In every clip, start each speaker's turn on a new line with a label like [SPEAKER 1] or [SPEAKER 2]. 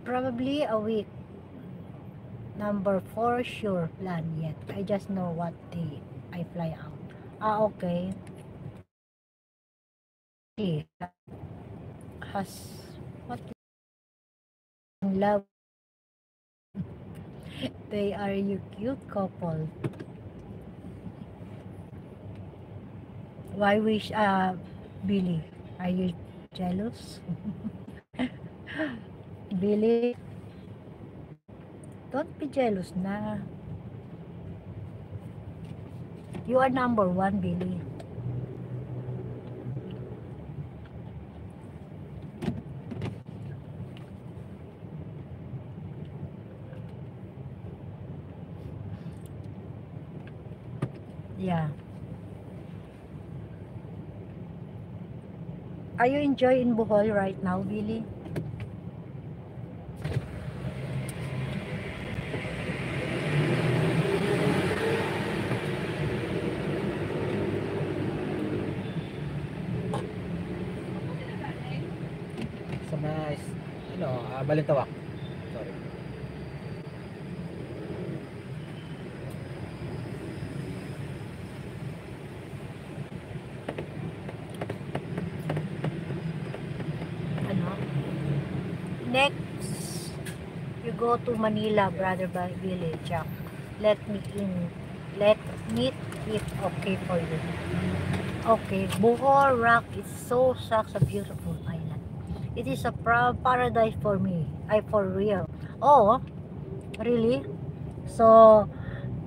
[SPEAKER 1] Probably a week. Number 4 sure plan yet. I just know what day I fly out. Okay. Has what love. They are you cute couple. Why wish Billy? Are you jealous? Billy, don't be jealous na. You are number 1, Billy. Yeah. Are you enjoying Bohol right now, Billy?
[SPEAKER 2] Sa mga, Balintawak. Sorry.
[SPEAKER 1] Ano? Next, you go to Manila, brother Billy, Jack. Let me in. Let me it okay for you. Okay, Bohol Rock is such a beautiful island. It is a paradise for me. For real. Oh, really? So,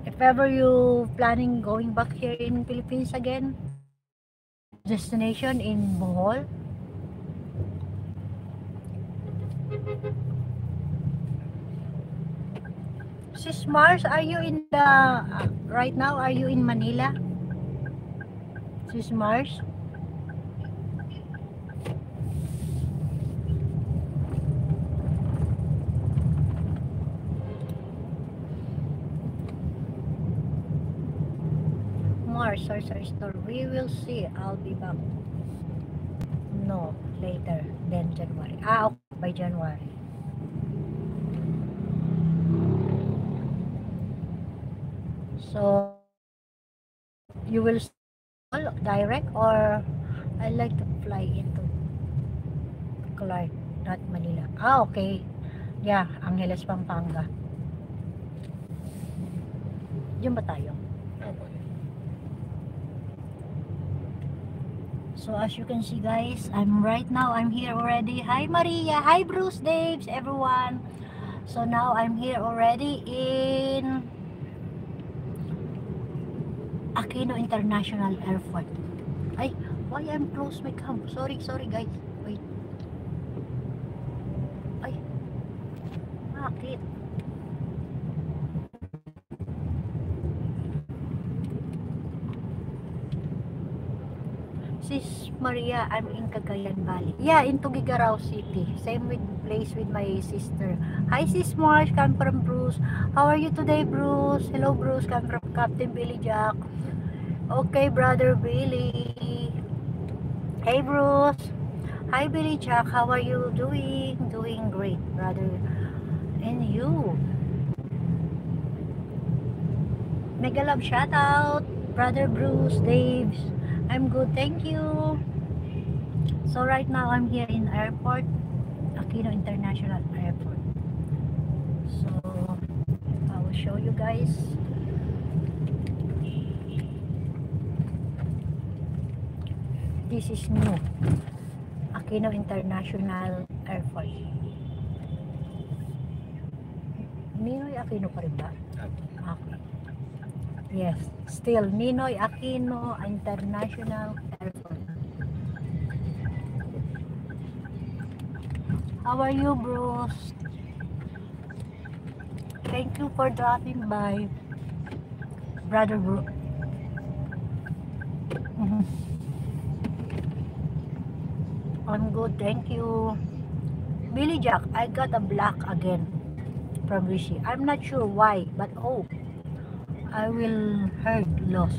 [SPEAKER 1] if ever you planning going back here in Philippines again, destination in Bohol. Sis Mars, are you in the right now? Are you in Manila? Sis Mars? Mars, sorry, store. We will see. I'll be back. No, later than January. Okay, by January. So, you will direct or I like to fly into Clark, not Manila. Okay. Yeah, Angeles, Pampanga. Diyan ba tayo?
[SPEAKER 2] Opo.
[SPEAKER 1] So as you can see guys, I'm here already. Hi Maria, hi Bruce, Daves, everyone. So now I'm here already in Aquino International Airport. Ay, why I'm close my cam? Sorry guys. Wait. Ay, bakit? Sis Maria, I'm in Cagayan Valley. Yeah, in Tugigaraw City. Same with place with my sister. Hi Sis Marsh, come from Bruce. How are you today, Bruce? Hello Bruce, come from Captain Billy Jack. Okay, brother Billy. Hey Bruce. Hi Billy Jack, how are you doing? Doing great, brother. And you? Mega love shout out, brother Bruce, Daves. I'm good, thank you. So right now I'm here in airport, Aquino International Airport. So I will show you guys. This is new, Aquino International Airport. Ninoy Aquino pa rin ba? Okay. Yes, still Ninoy Aquino International Airport. How are you, Bruce? Thank you for dropping by, brother Bruce. I'm good, thank you. Billy Jack, I got a black again from Rishi. I'm not sure why, but oh, I will heard loss.